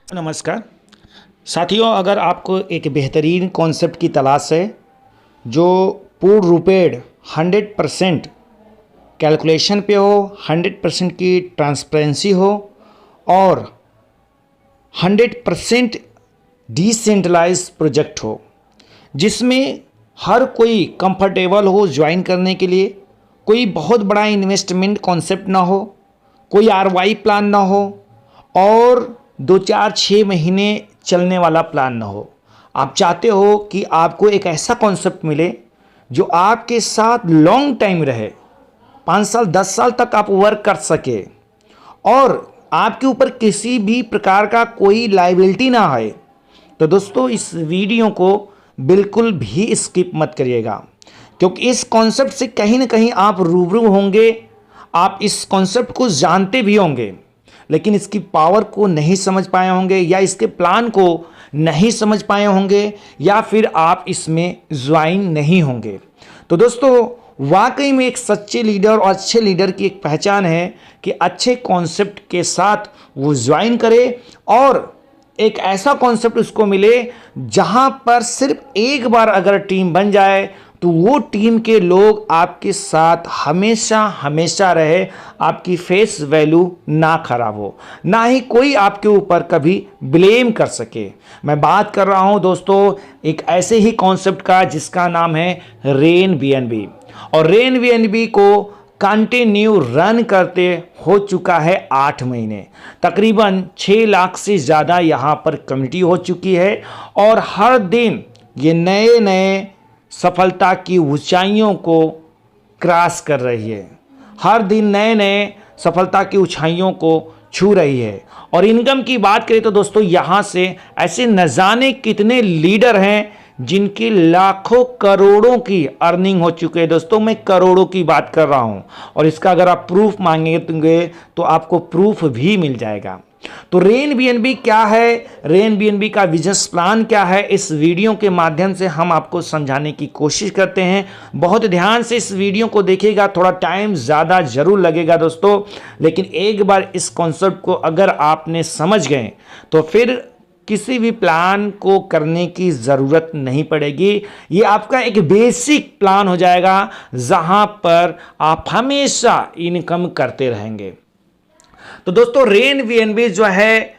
नमस्कार साथियों, अगर आपको एक बेहतरीन कॉन्सेप्ट की तलाश है जो पूर्ण रूपेण 100% कैलकुलेशन पे हो, 100% की ट्रांसपेरेंसी हो और 100% डिसेंट्रलाइज प्रोजेक्ट हो जिसमें हर कोई कंफर्टेबल हो ज्वाइन करने के लिए, कोई बहुत बड़ा इन्वेस्टमेंट कॉन्सेप्ट ना हो, कोई आरवाई प्लान ना हो और 2 4 6 महीने चलने वाला प्लान ना हो। आप चाहते हो कि आपको एक ऐसा कॉन्सेप्ट मिले जो आपके साथ लॉन्ग टाइम रहे, 5 साल 10 साल तक आप वर्क कर सके और आपके ऊपर किसी भी प्रकार का कोई लायबिलिटी ना आए। तो दोस्तों, इस वीडियो को बिल्कुल भी स्किप मत करिएगा, क्योंकि इस कॉन्सेप्ट से कहीं ना कहीं आप रूबरू होंगे। आप इस कॉन्सेप्ट को जानते भी होंगे लेकिन इसकी पावर को नहीं समझ पाए होंगे या इसके प्लान को नहीं समझ पाए होंगे या फिर आप इसमें ज्वाइन नहीं होंगे। तो दोस्तों, वाकई में एक सच्चे लीडर और अच्छे लीडर की एक पहचान है कि अच्छे कॉन्सेप्ट के साथ वो ज्वाइन करे और एक ऐसा कॉन्सेप्ट उसको मिले जहां पर सिर्फ एक बार अगर टीम बन जाए तो वो टीम के लोग आपके साथ हमेशा हमेशा रहे, आपकी फेस वैल्यू ना खराब हो, ना ही कोई आपके ऊपर कभी ब्लेम कर सके। मैं बात कर रहा हूं दोस्तों एक ऐसे ही कॉन्सेप्ट का जिसका नाम है रेन बीएनबी। और रेन बीएनबी को कंटिन्यू रन करते हो चुका है 8 महीने, तकरीबन 6 लाख से ज़्यादा यहाँ पर कमिटी हो चुकी है और हर दिन ये नए नए सफलता की ऊंचाइयों को क्रॉस कर रही है, हर दिन नए नए सफलता की ऊंचाइयों को छू रही है। और इनकम की बात करें तो दोस्तों यहाँ से ऐसे न जाने कितने लीडर हैं जिनकी लाखों करोड़ों की अर्निंग हो चुकी है। दोस्तों, मैं करोड़ों की बात कर रहा हूं और इसका अगर आप प्रूफ मांगेंगे तो आपको प्रूफ भी मिल जाएगा। तो रेन बीएनबी क्या है, रेन बीएनबी का बिजनेस प्लान क्या है, इस वीडियो के माध्यम से हम आपको समझाने की कोशिश करते हैं। बहुत ध्यान से इस वीडियो को देखिएगा, थोड़ा टाइम ज़्यादा जरूर लगेगा दोस्तों, लेकिन एक बार इस कॉन्सेप्ट को अगर आपने समझ गए तो फिर किसी भी प्लान को करने की ज़रूरत नहीं पड़ेगी। ये आपका एक बेसिक प्लान हो जाएगा जहां पर आप हमेशा इनकम करते रहेंगे। तो दोस्तों, रेन बीएनबी जो है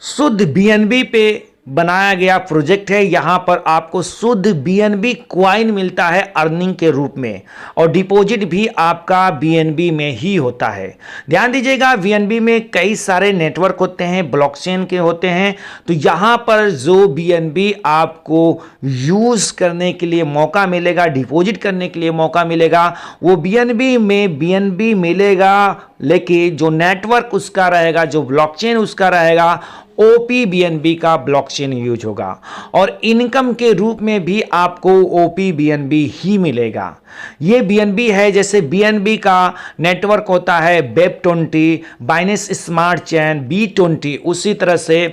शुद्ध बीएनबी पे बनाया गया प्रोजेक्ट है। यहां पर आपको शुद्ध बीएनबी क्वाइन मिलता है अर्निंग के रूप में और डिपॉजिट भी आपका बीएनबी में ही होता है। ध्यान दीजिएगा, बीएनबी में कई सारे नेटवर्क होते हैं, ब्लॉकचेन के होते हैं। तो यहां पर जो बीएनबी आपको यूज करने के लिए मौका मिलेगा, डिपॉजिट करने के लिए मौका मिलेगा, वो बीएनबी में बीएनबी मिलेगा, लेकिन जो नेटवर्क उसका रहेगा, जो ब्लॉकचेन उसका रहेगा, ओपी बीएनबी का ब्लॉकचेन यूज होगा और इनकम के रूप में भी आपको ओपी बीएनबी ही मिलेगा। ये बीएनबी है, जैसे बीएनबी का नेटवर्क होता है वेब20, बाइनेंस स्मार्ट चेन B20, उसी तरह से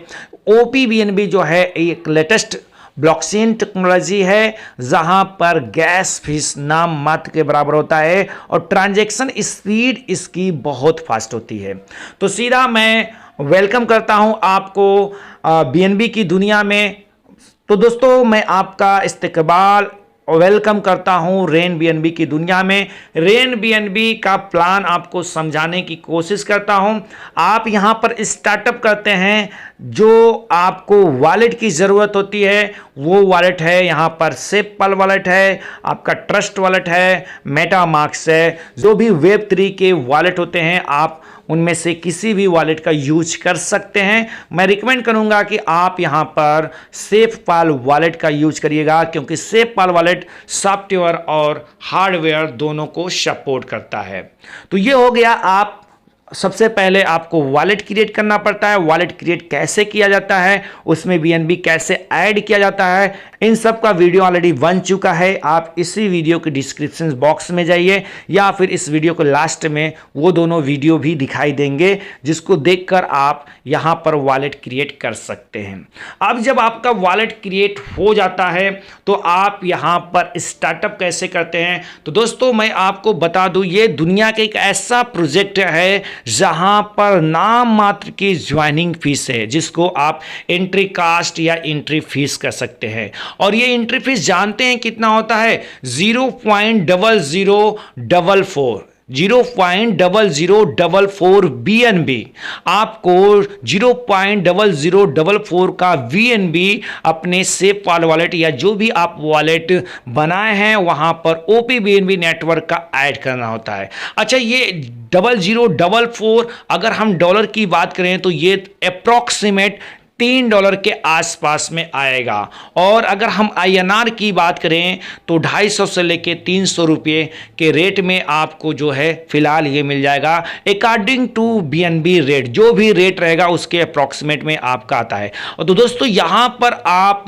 ओपी बीएनबी जो है एक लेटेस्ट ब्लॉकचेन टेक्नोलॉजी है जहां पर गैस फीस नाम मात्र के बराबर होता है और ट्रांजैक्शन स्पीड इसकी बहुत फास्ट होती है। तो सीधा मैं वेलकम करता हूं आपको बीएनबी की दुनिया में। तो दोस्तों, मैं आपका इस्तकबाल वेलकम करता हूं रेन बीएनबी की दुनिया में। रेन बीएनबी का प्लान आपको समझाने की कोशिश करता हूं। आप यहां पर स्टार्टअप करते हैं, जो आपको वॉलेट की ज़रूरत होती है वो वॉलेट है यहां पर सेपल वॉलेट है, आपका ट्रस्ट वॉलेट है, मेटामास्क है। जो भी वेब3 के वॉलेट होते हैं आप उनमें से किसी भी वॉलेट का यूज कर सकते हैं। मैं रिकमेंड करूंगा कि आप यहां पर सेफपाल वॉलेट का यूज करिएगा, क्योंकि सेफपाल वॉलेट सॉफ्टवेयर और हार्डवेयर दोनों को सपोर्ट करता है। तो ये हो गया, आप सबसे पहले आपको वॉलेट क्रिएट करना पड़ता है। वॉलेट क्रिएट कैसे किया जाता है, उसमें बीएनबी कैसे ऐड किया जाता है, इन सब का वीडियो ऑलरेडी बन चुका है। आप इसी वीडियो के डिस्क्रिप्शन बॉक्स में जाइए या फिर इस वीडियो को लास्ट में वो दोनों वीडियो भी दिखाई देंगे, जिसको देखकर आप यहां पर वॉलेट क्रिएट कर सकते हैं। अब जब आपका वॉलेट क्रिएट हो जाता है तो आप यहां पर स्टार्टअप कैसे करते हैं। तो दोस्तों, मैं आपको बता दूं, ये दुनिया का एक ऐसा प्रोजेक्ट है जहां पर नाम मात्र की ज्वाइनिंग फीस है, जिसको आप एंट्री कास्ट या एंट्री फीस कर सकते हैं। और ये एंट्री फीस जानते हैं कितना होता है? 0.0044 0.0044 BNB। आपको 0.0044 का VNB अपने सेफ वॉलेट या जो भी आप वॉलेट बनाए हैं वहां पर OPBNB नेटवर्क का ऐड करना होता है। अच्छा, ये 0044 अगर हम डॉलर की बात करें तो ये अप्रॉक्सीमेट $3 के आसपास में आएगा। और अगर हम INR की बात करें तो 250 से लेके 300 रुपये के रेट में आपको जो है फिलहाल ये मिल जाएगा अकॉर्डिंग टू BNB रेट। जो भी रेट रहेगा उसके अप्रॉक्सीमेट में आपका आता है। और तो दोस्तों यहाँ पर आप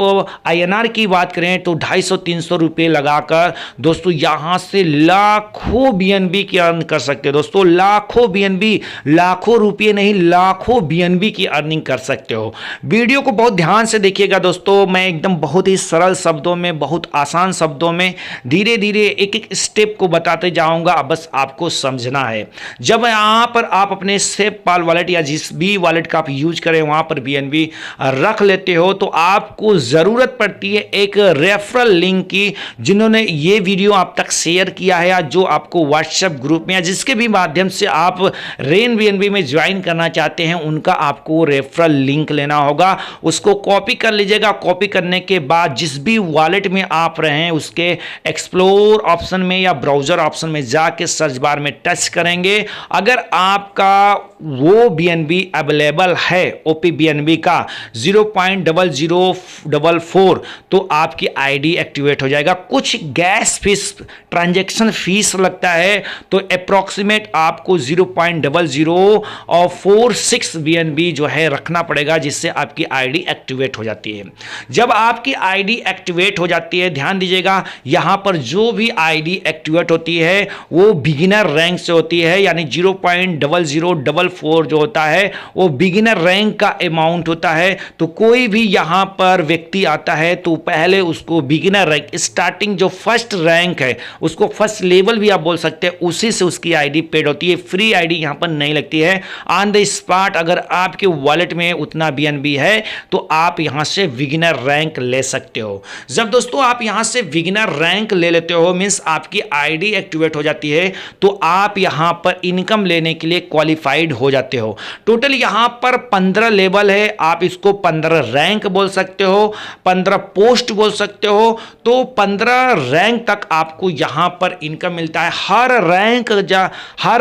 INR की बात करें तो 250-300 रुपये लगाकर दोस्तों यहाँ से लाखों BNB की अर्न कर सकते हैं। दोस्तों लाखों BNB, लाखों रुपये नहीं, लाखों BNB की अर्निंग कर सकते हो। वीडियो को बहुत ध्यान से देखिएगा दोस्तों, मैं एकदम बहुत ही सरल शब्दों में, बहुत आसान शब्दों में धीरे धीरे एक एक स्टेप को बताते जाऊंगा, बस आपको समझना है। जब यहाँ पर आप अपने SafePal वॉलेट या जिस भी वॉलेट का आप यूज करें वहां पर BNB रख लेते हो तो आपको जरूरत पड़ती है एक रेफरल लिंक की, जिन्होंने ये वीडियो आप तक शेयर किया है या जो आपको व्हाट्सएप ग्रुप में या जिसके भी माध्यम से आप रेन BNB में ज्वाइन करना चाहते हैं उनका आपको रेफरल लिंक लेना होगा। उसको कॉपी कर लीजिएगा। कॉपी करने के बाद जिस भी वॉलेट में आप रहे हैं उसके एक्सप्लोर ऑप्शन में या ब्राउजर ऑप्शन में जाके सर्च बार में टच करेंगे। अगर आपका वो BNB अवेलेबल है OPBNB का 0.0044 तो आपकी आईडी एक्टिवेट हो जाएगा। कुछ गैस फीस, ट्रांजैक्शन फीस लगता है तो अप्रॉक्सीमेट आपको 0.0046 BNB जो है रखना पड़ेगा, जिससे आपकी आईडी एक्टिवेट हो जाती है। जब आपकी आईडी एक्टिवेट हो जाती है, ध्यान दीजिएगा यहां पर जो भी आईडी एक्टिवेट होती है वो बिगिनर रैंक से होती है, यानी 0.0044 जो होता है वो बिगिनर रैंक का अमाउंट होता है। तो कोई भी यहां पर व्यक्ति आता है तो पहले उसको बिगिनर रैंक, स्टार्टिंग जो फर्स्ट रैंक है उसको फर्स्ट लेवल भी आप बोल सकते हैं, उसी से उसकी आईडी पेड होती है। फ्री आईडी यहां पर नहीं लगती है। ऑन द स्पॉट अगर आपके वॉलेट में उतना BNB है तो आप यहां से बिगिनर रैंक ले सकते हो। जब दोस्तों आप यहां से बिगिनर रैंक ले लेते हो, मींस आपकी आईडी एक्टिवेट हो जाती है, तो आप यहां पर इनकम लेने के लिए क्वालिफाइड हो जाते हो। टोटल यहां पर 15 लेवल है, आप इसको 15 रैंक बोल सकते हो, 15 पोस्ट बोल सकते हो। तो 15 रैंक तक आपको यहां पर इनकम मिलता है। हर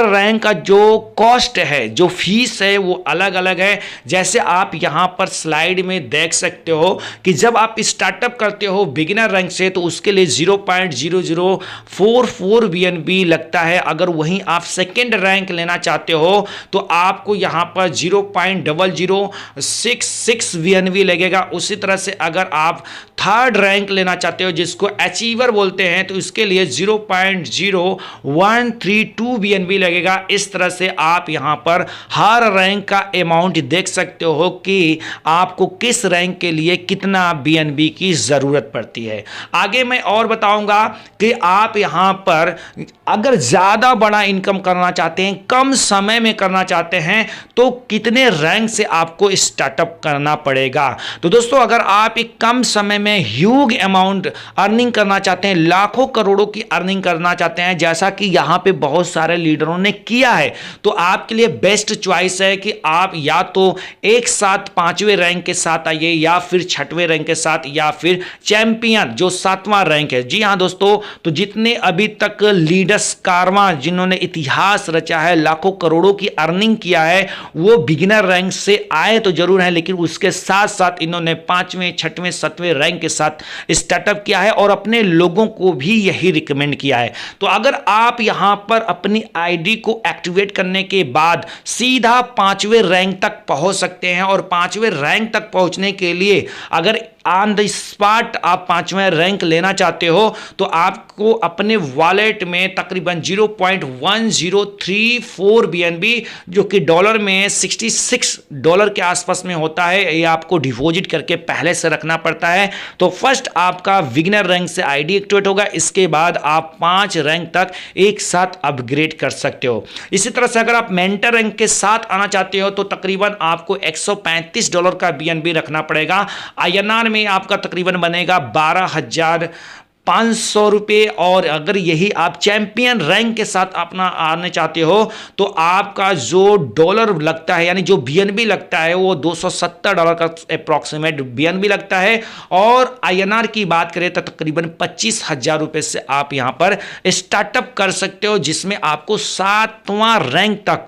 रैंक का जो कॉस्ट है, जो फीस है वो अलग अलग है। जैसे आप यहां पर स्लाइड में देख सकते हो कि जब आप स्टार्टअप करते हो बिगिनर रैंक से तो उसके लिए 0.0044 BNB लगता है। अगर वहीं आप सेकेंड रैंक लेना चाहते हो तो आपको यहां पर 0.0066 BNB लगेगा। उसी तरह से अगर आप थर्ड रैंक लेना चाहते हो जिसको अचीवर बोलते हैं तो इसके लिए 0.0132 BNB लगेगा। इस तरह से आप यहां पर हर रैंक का अमाउंट देख सकते हो कि आपको किस रैंक के लिए कितना BNB की जरूरत पड़ती है। आगे मैं और बताऊंगा कि आप यहां पर अगर ज्यादा बड़ा इनकम करना चाहते हैं, कम समय में करना चाहते हैं तो कितने रैंक से आपको स्टार्टअप करना पड़ेगा। तो दोस्तों अगर आप एक कम समय में ह्यूज अमाउंट अर्निंग करना चाहते हैं, लाखों करोड़ों की अर्निंग करना चाहते हैं, जैसा कि यहां पे बहुत सारे लीडरों ने किया है, तो आपके लिए बेस्ट चॉइस है कि आप या तो एक साथ 5वें रैंक के साथ आइए या फिर 6वें रैंक के साथ या फिर चैंपियन जो 7वां रैंक है। जी हां दोस्तों, तो जितने अभी तक लीडर्स कारवां जिन्होंने इतिहास रचा है, लाखों करोड़ों की अर्निंग किया है, वो बिगिनर रैंक से आए तो जरूर है, लेकिन उसके साथ साथ इन्होंने 5वें 6वें 7वें रैंक के साथ स्टार्टअप किया है और अपने लोगों को भी यही रिकमेंड किया है। तो अगर आप यहां पर अपनी आईडी को एक्टिवेट करने के बाद सीधा 5वें रैंक तक पहुंच सकते हैं और 5वें रैंक तक पहुंचने के लिए अगर ऑन द स्पॉट आप 5वां रैंक लेना चाहते हो तो आपको अपने वॉलेट में तकरीबन 0.1034 BNB, जो कि डॉलर में $66 के आसपास में होता है, ये आपको डिपॉजिट करके पहले से रखना पड़ता है। तो फर्स्ट आपका बिगिनर रैंक से आईडी एक्टिवेट होगा, इसके बाद आप 5 रैंक तक एक साथ अपग्रेड कर सकते हो। इसी तरह से अगर आप मेंटर रैंक के साथ आना चाहते हो तो तकरीबन आपको $135 का BNB रखना पड़ेगा। INR में आपका तकरीबन बनेगा 12,500 रुपये। और अगर यही आप चैंपियन रैंक के साथ अपना आने चाहते हो तो आपका जो डॉलर लगता है, यानी जो BNB लगता है, वो $270 का अप्रॉक्सीमेट BNB लगता है। और INR की बात करें तो तकरीबन 25,000 रुपये से आप यहां पर स्टार्टअप कर सकते हो, जिसमें आपको 7वां रैंक तक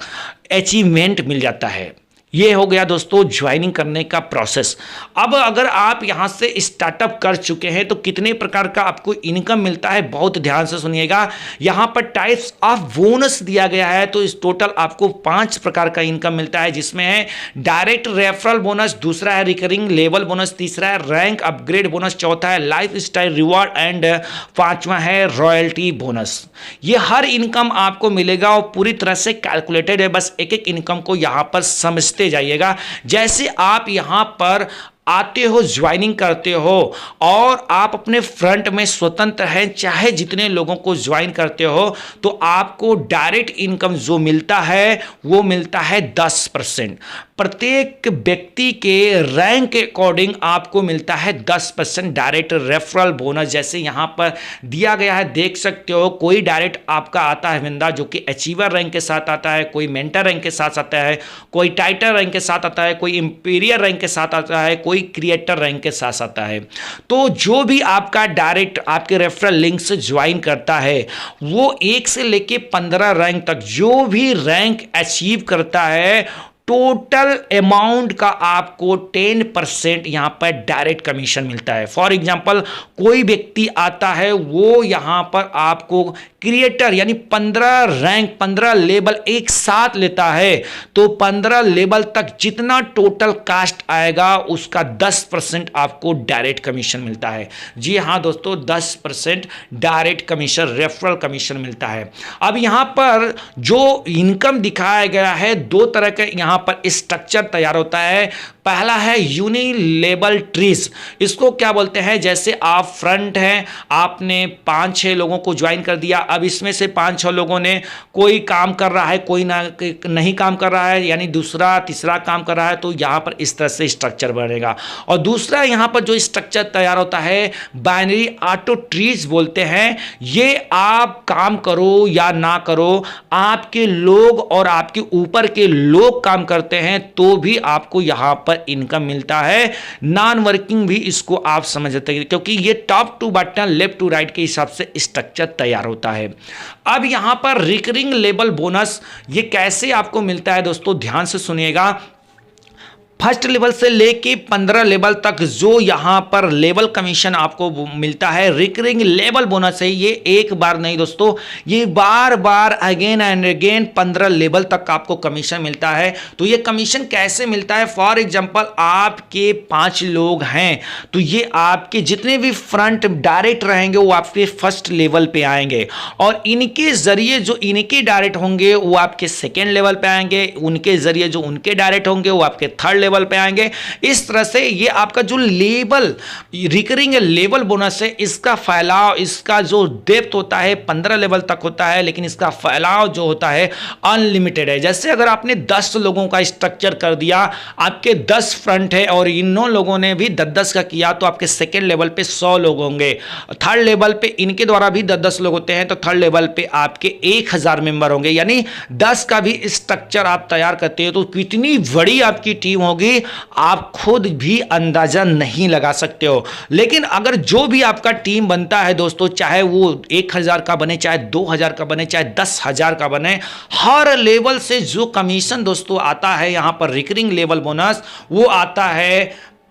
अचीवमेंट मिल जाता है। ये हो गया दोस्तों ज्वाइनिंग करने का प्रोसेस। अब अगर आप यहां से स्टार्टअप कर चुके हैं तो कितने प्रकार का आपको इनकम मिलता है, बहुत ध्यान से सुनिएगा। यहां पर टाइप्स ऑफ बोनस दिया गया है, तो इस टोटल आपको 5 प्रकार का इनकम मिलता है, जिसमें है डायरेक्ट रेफरल बोनस, दूसरा है रिकरिंग लेवल बोनस, तीसरा है रैंक अपग्रेड बोनस, चौथा है लाइफ स्टाइल रिवॉर्ड एंड 5वां है रॉयल्टी बोनस। ये हर इनकम आपको मिलेगा और पूरी तरह से कैलकुलेटेड है, बस एक एक इनकम को यहां पर समझते जाइएगा। जैसे आप यहां पर आते हो, ज्वाइनिंग करते हो और आप अपने फ्रंट में स्वतंत्र हैं, चाहे जितने लोगों को ज्वाइन करते हो, तो आपको डायरेक्ट इनकम जो मिलता है वो मिलता है 10%। प्रत्येक व्यक्ति के रैंक के अकॉर्डिंग आपको मिलता है 10% डायरेक्ट रेफरल बोनस। जैसे यहां पर दिया गया है, देख सकते हो, कोई डायरेक्ट आपका आता है बंदा जो कि अचीवर रैंक के साथ आता है, कोई मेंटर रैंक के साथ आता है, कोई टाइटर रैंक के साथ आता है, कोई इंपीरियर रैंक के साथ आता है, कोई क्रिएटर रैंक के साथ आता है। तो जो भी आपका डायरेक्ट आपके रेफरल लिंक से ज्वाइन करता है, वो 1 से लेके 15 रैंक तक जो भी रैंक अचीव करता है, टोटल अमाउंट का आपको 10% यहां पर डायरेक्ट कमीशन मिलता है। फॉर एग्जांपल कोई व्यक्ति आता है, वो यहां पर आपको क्रिएटर यानी 15 रैंक 15 लेवल एक साथ लेता है, तो 15 लेवल तक जितना टोटल कास्ट आएगा उसका 10% आपको डायरेक्ट कमीशन मिलता है। जी हां दोस्तों, 10% डायरेक्ट कमीशन, रेफरल कमीशन मिलता है। अब यहां पर जो इनकम दिखाया गया है, 2 तरह के यहां पर स्ट्रक्चर तैयार होता है। पहला है यूनि लेबल ट्रीज। इसको क्या बोलते हैं, जैसे आप फ्रंट हैं, आपने 5-6 लोगों को ज्वाइन कर दिया, अब इसमें से 5-6 लोगों ने कोई काम कर रहा है, कोई नहीं काम कर रहा है, यानी दूसरा तीसरा काम कर रहा है, तो यहां पर इस तरह से स्ट्रक्चर बनेगा। और दूसरा यहां पर जो स्ट्रक्चर तैयार होता है, बाइनरी ऑटो ट्रीज बोलते हैं। ये आप काम करो या ना करो, आपके लोग और आपके ऊपर के लोग काम करते हैं तो भी आपको यहां पर इनकम मिलता है। नॉन वर्किंग भी इसको आप समझते हैं, क्योंकि ये top to bottom left to right के हिसाब से स्ट्रक्चर तैयार होता है। अब यहां पर रिकरिंग लेवल बोनस ये कैसे आपको मिलता है दोस्तों, ध्यान से सुनिएगा। फर्स्ट लेवल से लेके 15 लेवल तक जो यहां पर लेवल कमीशन आपको मिलता है, रिकरिंग लेवल बोनस है, ये एक बार नहीं दोस्तों, ये बार बार अगेन एंड अगेन 15 लेवल तक आपको कमीशन मिलता है। तो ये कमीशन कैसे मिलता है, फॉर एग्जांपल आपके 5 लोग हैं, तो ये आपके जितने भी फ्रंट डायरेक्ट रहेंगे वो आपके फर्स्ट लेवल पे आएंगे, और इनके जरिए जो इनके डायरेक्ट होंगे वो आपके सेकेंड लेवल पे आएंगे, उनके जरिए जो उनके डायरेक्ट होंगे वो आपके थर्ड लेवल पे आएंगे। इस तरह से ये आपका जो लेवल रिकरिंग लेवल बोनस है, इसका फैलाव, इसका जो डेप्थ होता है 15 लेवल तक होता है, लेकिन इसका फैलाव जो होता है अनलिमिटेड है। जैसे अगर आपने 10 लोगों का स्ट्रक्चर कर दिया, आपके 10 फ्रंट है और इन लोगों ने भी 10-10 का किया, तो आपके सेकेंड लेवल पे 100 लोग होंगे, थर्ड लेवल पे इनके द्वारा भी 10-10 लोग होते हैं, तो थर्ड लेवल पे आपके 1000 मेंबर होंगे। यानी 10 का भी स्ट्रक्चर आप तैयार करते हो तो कितनी बड़ी आपकी टीम होगी आप खुद भी अंदाजा नहीं लगा सकते हो। लेकिन अगर जो भी आपका टीम बनता है दोस्तों, चाहे वो 1000 का बने, चाहे 2000 का बने, चाहे 10,000 का बने, हर लेवल से जो कमीशन दोस्तों आता है यहां पर रिकरिंग लेवल बोनस, वो आता है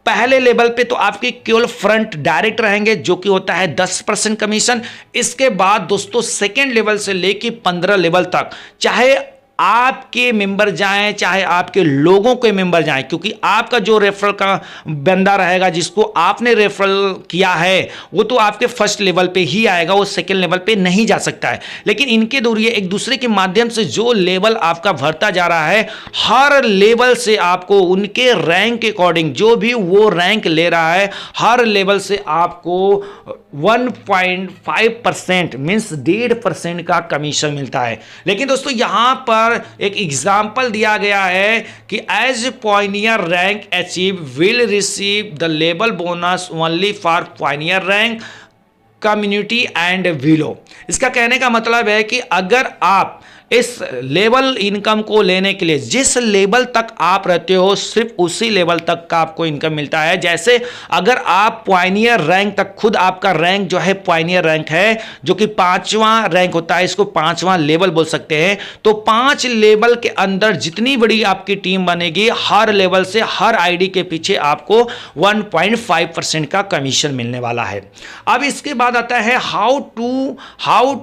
पहले लेवल पे तो आपके केवल फ्रंट डायरेक्ट रहेंगे जो कि होता है 10% कमीशन। इसके बाद दोस्तों सेकेंड लेवल से लेके 15 लेवल तक, चाहे आपके मेंबर जाएं चाहे आपके लोगों के मेंबर जाएं, क्योंकि आपका जो रेफरल का बंदा रहेगा जिसको आपने रेफरल किया है वो तो आपके फर्स्ट लेवल पे ही आएगा, वो सेकंड लेवल पे नहीं जा सकता है। लेकिन इनके जरिए एक दूसरे के माध्यम से जो लेवल आपका बढ़ता जा रहा है, हर लेवल से आपको उनके रैंक के अकॉर्डिंग जो भी वो रैंक ले रहा है, हर लेवल से आपको 1.5% मीन्स 1.5% का कमीशन मिलता है। लेकिन दोस्तों यहां पर एक एग्जाम्पल दिया गया है कि as pioneer rank achieve will receive the level bonus only for pioneer rank community and below. इसका कहने का मतलब है कि अगर आप इस लेवल इनकम को लेने के लिए जिस लेवल तक आप रहते हो सिर्फ उसी लेवल तक का आपको इनकम मिलता है। जैसे अगर आप पॉइनियर रैंक तक, खुद आपका रैंक जो है पॉइनियर रैंक है जो कि 5वां रैंक होता है, इसको 5वां लेवल बोल सकते हैं, तो 5 लेवल के अंदर जितनी बड़ी आपकी टीम बनेगी हर लेवल से हर आईडी के पीछे आपको 1.5% का कमीशन मिलने वाला है। अब इसके बाद आता है हाउ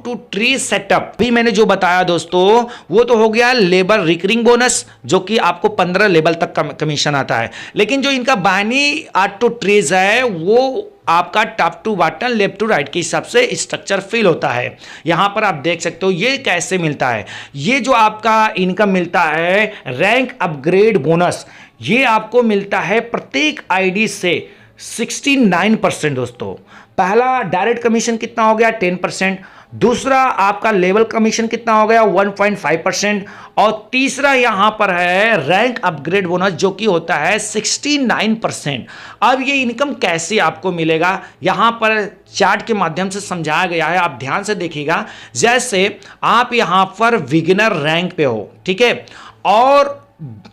टू ट्री सेटअप। भी मैंने जो बताया दोस्तों वो तो हो गया लेबर रिकरिंग बोनस जो कि आपको 15 लेवल तक कमीशन आता है। लेकिन जो इनका बाइनरी ऑटो ट्रीज है वो आपका top to bottom left to right के हिसाब से स्ट्रक्चर फिल होता है। यहां पर आप देख सकते हो ये कैसे मिलता है। ये जो आपका इनकम मिलता है रैंक अपग्रेड बोनस, ये आपको मिलता है प्रत्येक आईडी से 69% दोस्तों। पहला डायरेक्ट कमीशन कितना हो गया 10%, दूसरा आपका लेवल कमीशन कितना हो गया 1.5%, और तीसरा यहां पर है रैंक अपग्रेड बोनस जो कि होता है 69%। अब ये इनकम कैसे आपको मिलेगा यहां पर चार्ट के माध्यम से समझाया गया है, आप ध्यान से देखिएगा। जैसे आप यहां पर बिगिनर रैंक पे हो, ठीक है, और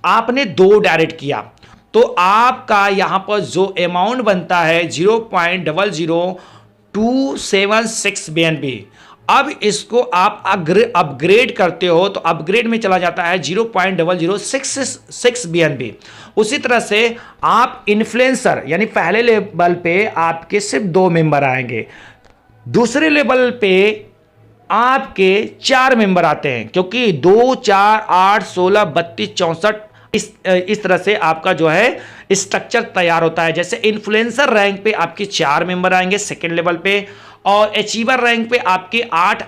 आपने 2 डायरेक्ट किया तो आपका यहां पर जो अमाउंट बनता है 0.00276 BNB। अब इसको आप अपग्रेड करते हो तो अपग्रेड में चला जाता है 0.0066 BNB। उसी तरह से आप इन्फ्लुएंसर यानी पहले लेवल पे आपके सिर्फ 2 मेंबर आएंगे, दूसरे लेवल पे आपके 4 मेंबर आते हैं, क्योंकि 2, 4, 8, 16, 32, 64 इस तरह से आपका जो है स्ट्रक्चर तैयार होता है। जैसे इन्फ्लुएंसर रैंक पे आपके 4 मेंबर आएंगे सेकेंड लेवल पे, और अचीवर रैंक पे आपके 8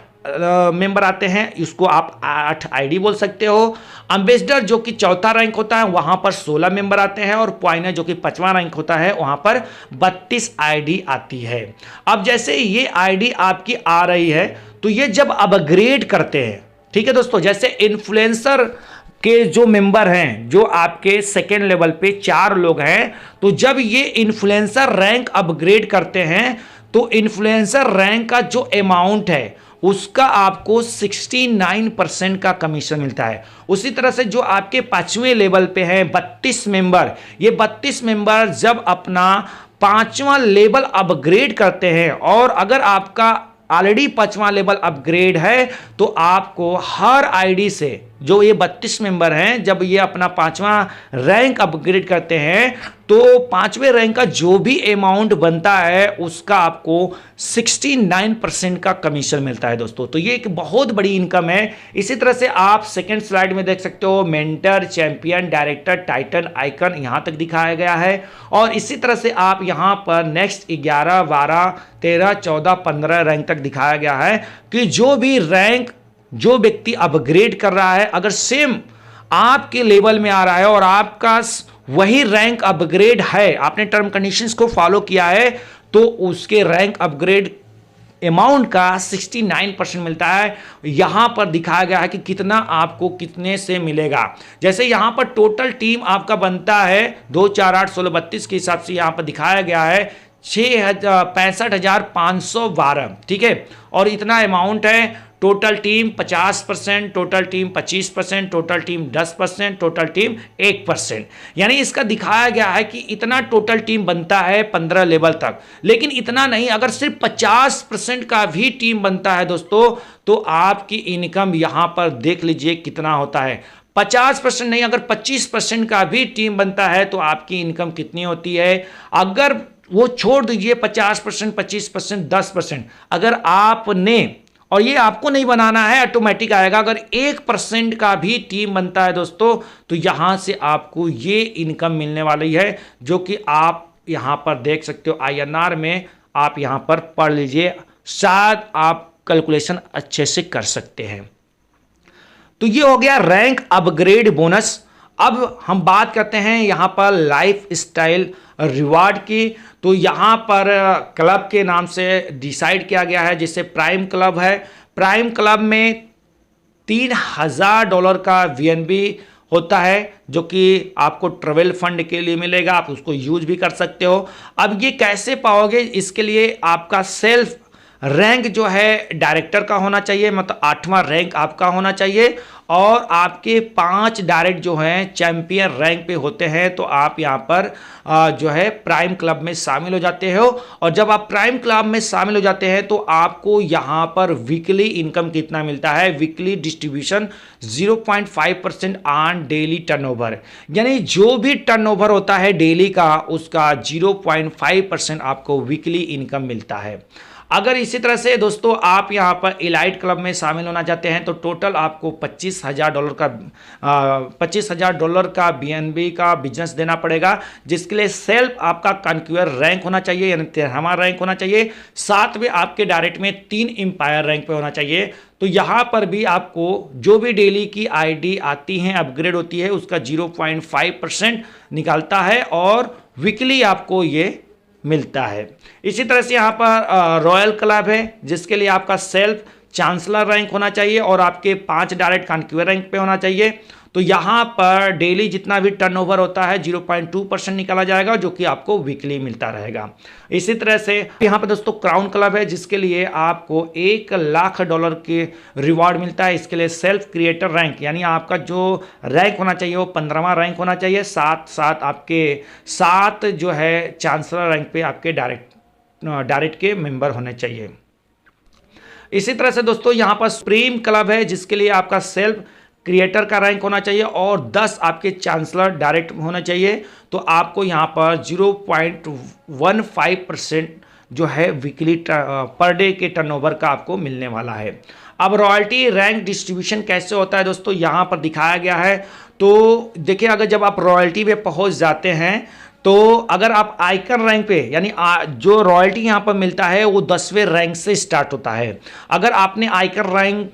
मेंबर आते हैं, इसको आप 8 आईडी बोल सकते हो। एम्बेसडर जो कि 4था रैंक होता है वहां पर 16 मेंबर आते हैं, और पॉइनर जो कि 5वां रैंक होता है वहां पर 32 आईडी आती है। अब जैसे ये आईडी आपकी आ रही है तो ये जब अपग्रेड करते हैं, ठीक है दोस्तों, जैसे इन्फ्लुएंसर के जो मेंबर हैं जो आपके सेकेंड लेवल पे 4 लोग हैं, तो जब ये इन्फ्लुएंसर रैंक अपग्रेड करते हैं तो इन्फ्लुएंसर रैंक का जो अमाउंट है उसका आपको 69% का कमीशन मिलता है। उसी तरह से जो आपके 5वें लेवल पे हैं 32 मेंबर, ये 32 मेंबर जब अपना 5वां लेवल अपग्रेड करते हैं, और अगर आपका ऑलरेडी 5वां लेवल अपग्रेड है तो आपको हर आईडी से जो ये 32 मेंबर हैं जब ये अपना 5वां रैंक अपग्रेड करते हैं तो 5वें रैंक का जो भी अमाउंट बनता है उसका आपको 69% का कमीशन मिलता है दोस्तों। तो ये एक बहुत बड़ी इनकम है। इसी तरह से आप सेकेंड स्लाइड में देख सकते हो mentor, champion, director, Titan, icon यहां तक दिखाया गया है। और इसी तरह से आप यहां पर नेक्स्ट 11, 12, 13, 14, 15 रैंक तक दिखाया गया है कि जो भी रैंक जो व्यक्ति अपग्रेड कर रहा है अगर सेम आपके लेवल में आ रहा है और आपका वही रैंक अपग्रेड है, आपने टर्म कंडीशंस को फॉलो किया है, तो उसके रैंक अपग्रेड अमाउंट का 69% मिलता है। यहां पर दिखाया गया है कि कितना आपको कितने से मिलेगा। जैसे यहां पर टोटल टीम आपका बनता है 2, 4, 8, 16, 32 के हिसाब से यहां पर दिखाया गया है 65,512, ठीक है, और इतना अमाउंट है। Total team 50%, total team 25%, total team 10%, total team 1%, यानी इसका दिखाया गया है कि इतना टोटल टीम बनता है 15 लेवल तक। लेकिन इतना नहीं, अगर सिर्फ 50% का भी टीम बनता है दोस्तों तो आपकी इनकम यहां पर देख लीजिए कितना होता है। 50% नहीं, अगर 25% का भी टीम बनता है तो आपकी इनकम कितनी होती है। अगर वो छोड़ दीजिए 50%, 25%, 10%, अगर आपने और ये आपको नहीं बनाना है, ऑटोमेटिक आएगा। अगर 1% का भी टीम बनता है दोस्तों, तो यहां से आपको ये इनकम मिलने वाली है, जो कि आप यहां पर देख सकते हो INR में। आप यहां पर पढ़ लीजिए, शायद आप कैलकुलेशन अच्छे से कर सकते हैं। तो ये हो गया रैंक अपग्रेड बोनस। अब हम बात करते हैं यहां पर लाइफ स्टाइल रिवार्ड की। तो यहां पर क्लब के नाम से डिसाइड किया गया है, जिससे प्राइम क्लब है। प्राइम क्लब में $3000 का VNB होता है, जो कि आपको ट्रेवल फंड के लिए मिलेगा। आप उसको यूज भी कर सकते हो। अब ये कैसे पाओगे, इसके लिए आपका सेल्फ रैंक जो है डायरेक्टर का होना चाहिए, मतलब 8वां रैंक आपका होना चाहिए, और आपके 5 डायरेक्ट जो हैं चैंपियन रैंक पे होते हैं। तो आप यहाँ पर जो है प्राइम क्लब में शामिल हो जाते हो। और जब आप प्राइम क्लब में शामिल हो जाते हैं तो आपको यहाँ पर वीकली इनकम कितना मिलता है, weekly distribution 0.5% on daily turnover, यानी जो भी टर्नओवर होता है डेली का, उसका 0.5% आपको वीकली इनकम मिलता है। अगर इसी तरह से दोस्तों आप यहां पर इलाइट क्लब में शामिल होना चाहते हैं, तो टोटल आपको $25,000 का BNB का बिजनेस देना पड़ेगा, जिसके लिए सेल्फ आपका कॉन्क्यूअर रैंक होना चाहिए, यानी 13वां रैंक होना चाहिए। साथ में आपके डायरेक्ट में 3 एम्पायर रैंक पे होना चाहिए। तो यहां पर भी आपको जो भी डेली की ID आती है, अपग्रेड होती है, उसका 0.5% निकालता है और वीकली आपको ये मिलता है। इसी तरह से यहाँ पर रॉयल क्लब है, जिसके लिए आपका सेल्फ चांसलर रैंक होना चाहिए और आपके 5 डायरेक्ट कॉन्क्यूअर रैंक पे होना चाहिए। तो यहाँ पर डेली जितना भी टर्नओवर होता है 0.2% निकाला जाएगा, जो कि आपको वीकली मिलता रहेगा। इसी तरह से यहाँ पर दोस्तों क्राउन क्लब है, जिसके लिए आपको $1,00,000 के रिवॉर्ड मिलता है। इसके लिए सेल्फ क्रिएटर रैंक, यानी आपका जो रैंक होना चाहिए वो 15वां रैंक होना चाहिए। साथ साथ आपके 7 जो है चांसलर रैंक पे आपके डायरेक्ट के मेंबर होने चाहिए। इसी तरह से दोस्तों यहाँ पर सुप्रीम क्लब है, जिसके लिए आपका सेल्फ क्रिएटर का रैंक होना चाहिए और 10 आपके चांसलर डायरेक्ट होना चाहिए। तो आपको यहाँ पर 0.15% जो है वीकली पर डे के टर्नओवर का आपको मिलने वाला है। अब रॉयल्टी रैंक डिस्ट्रीब्यूशन कैसे होता है दोस्तों, यहाँ पर दिखाया गया है। तो देखिए, अगर जब आप रॉयल्टी पे पहुँच जाते हैं, तो अगर आप आइकन रैंक पे, यानी जो रॉयल्टी यहाँ पर मिलता है वो 10वें रैंक से स्टार्ट होता है। अगर आपने आइकन रैंक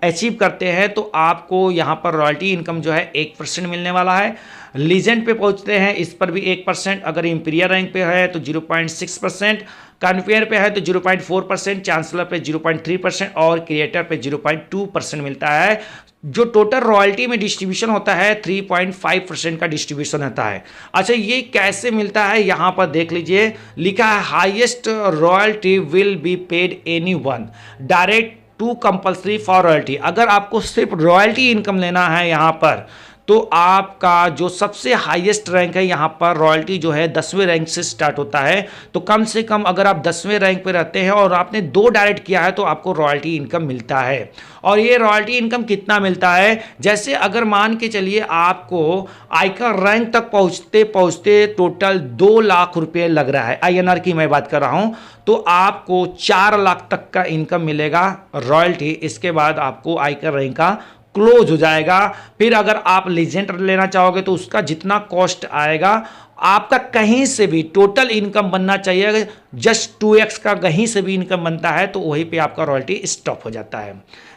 अचीव करते हैं तो आपको यहाँ पर रॉयल्टी इनकम जो है 1% मिलने वाला है। लीजेंड पे पहुँचते हैं, इस पर भी 1%। अगर इंपीरियल रैंक पे है तो 0.6%, कन्वेयर पे है तो 0.4%, चांसलर पे 0.3% और क्रिएटर पे 0.2% मिलता है। जो टोटल रॉयल्टी में डिस्ट्रीब्यूशन होता है 3.5% का डिस्ट्रीब्यूशन होता है। अच्छा, ये कैसे मिलता है, यहाँ पर देख लीजिए, लिखा है highest royalty will be paid any one direct to compulsory for royalty. अगर आपको सिर्फ रॉयल्टी इनकम लेना है यहाँ पर, तो आपका जो सबसे हाईएस्ट रैंक है यहाँ पर रॉयल्टी जो है 10वें रैंक से स्टार्ट होता है। तो कम से कम अगर आप 10वें रैंक पे रहते हैं और आपने 2 डायरेक्ट किया है तो आपको रॉयल्टी इनकम मिलता है। और ये रॉयल्टी इनकम कितना मिलता है, जैसे अगर मान के चलिए आपको आइकन रैंक तक पहुँचते पहुँचते टोटल 2 लाख रुपये लग रहा है, INR की मैं बात कर रहा हूँ, तो आपको 4 लाख तक का इनकम मिलेगा रॉयल्टी। इसके बाद आपको आइकन रैंक का क्लोज हो जाएगा। फिर अगर आप लीजेंड लेना चाहोगे तो उसका जितना कॉस्ट आएगा, आपका कहीं से भी टोटल इनकम बनना चाहिए, जस्ट 2x का कहीं से भी इनकम बनता है तो वहीं पे आपका रॉयल्टी स्टॉप हो जाता है।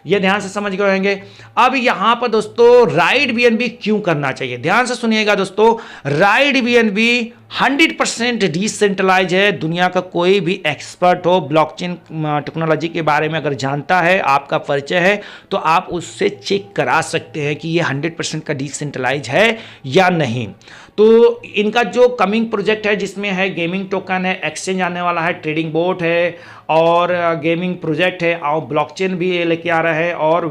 ये ध्यान से समझ गए होंगे। अब यहां पर दोस्तों राइड BNB क्यों करना चाहिए, ध्यान से सुनिएगा दोस्तों। राइड BNB 100% डिसेंट्रलाइज है। दुनिया का कोई भी एक्सपर्ट हो ब्लॉकचेन टेक्नोलॉजी के बारे में अगर जानता है, आपका परिचय है, तो आप उससे चेक करा सकते हैं कि ये 100% का डिसेंट्रलाइज है या नहीं। तो इनका जो कमिंग प्रोजेक्ट है, जिसमें है गेमिंग टोकन है, एक्सचेंज आने वाला है, ट्रेडिंग बोट है और गेमिंग प्रोजेक्ट है, और ब्लॉकचेन भी ये लेके आ रहा है, और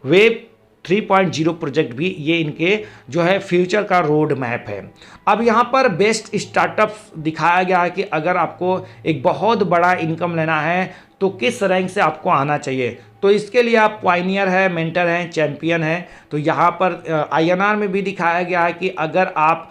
वेब 3.0 प्रोजेक्ट भी, ये इनके जो है फ्यूचर का रोड मैप है। अब यहाँ पर बेस्ट स्टार्टअप्स दिखाया गया है कि अगर आपको एक बहुत बड़ा इनकम लेना है तो किस रैंक से आपको आना चाहिए। तो इसके लिए आप पायनियर है, मेंटर हैं, चैंपियन हैं। तो यहाँ पर INR में भी दिखाया गया है कि अगर आप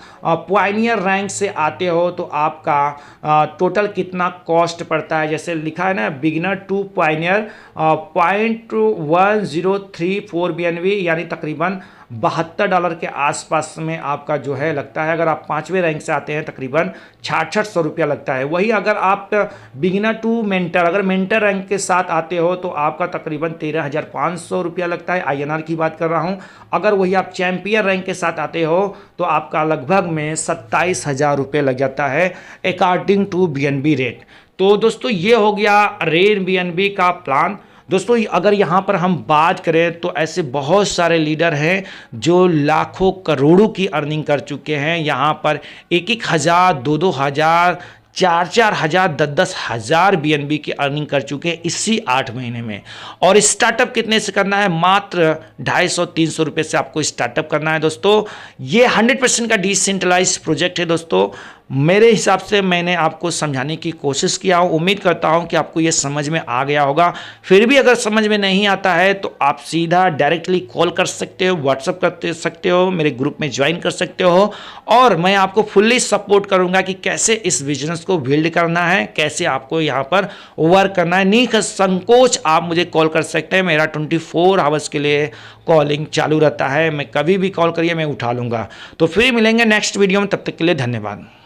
पायनियर रैंक से आते हो तो आपका टोटल कितना कॉस्ट पड़ता है। जैसे लिखा है ना, बिगिनर टू पायनियर $0.1034 BNB, यानी तकरीबन $72 के आसपास में आपका जो है लगता है। अगर आप 5वें रैंक से आते हैं तकरीबन 6600 रुपया लगता है। वही अगर आप बिगिनर टू मेंटर, अगर मेंटर रैंक के साथ आते हो तो आपका तकरीबन 13,500 रुपया लगता है। INR की बात कर रहा हूँ। अगर वही आप चैंपियन रैंक के साथ आते हो तो आपका लगभग में 27,000 रुपये लग जाता है अकॉर्डिंग टू BNB रेट। तो दोस्तों ये हो गया रेन BNB का प्लान। दोस्तों अगर यहाँ पर हम बात करें तो ऐसे बहुत सारे लीडर हैं जो लाखों करोड़ों की अर्निंग कर चुके हैं। यहाँ पर 1-1 हज़ार, 2-2 हज़ार, 4-4 हज़ार, 10-10 हज़ार BNB की अर्निंग कर चुके हैं इसी 8 महीने में। और स्टार्टअप कितने से करना है? मात्र 250-300 रुपये से आपको स्टार्टअप करना है दोस्तों। ये 100% का डिसेंट्रलाइज प्रोजेक्ट है दोस्तों। मेरे हिसाब से मैंने आपको समझाने की कोशिश किया हूँ। उम्मीद करता हूँ कि आपको ये समझ में आ गया होगा। फिर भी अगर समझ में नहीं आता है तो आप सीधा डायरेक्टली कॉल कर सकते हो, व्हाट्सअप कर सकते हो, मेरे ग्रुप में ज्वाइन कर सकते हो और मैं आपको फुल्ली सपोर्ट करूँगा कि कैसे इस बिजनेस को बिल्ड करना है, कैसे आपको यहाँ पर वर्क करना है। निसंकोच आप मुझे कॉल कर सकते हैं। मेरा 24 आवर्स के लिए कॉलिंग चालू रहता है। मैं कभी भी कॉल करिए, मैं उठा लूँगा। तो फिर मिलेंगे नेक्स्ट वीडियो में, तब तक के लिए धन्यवाद।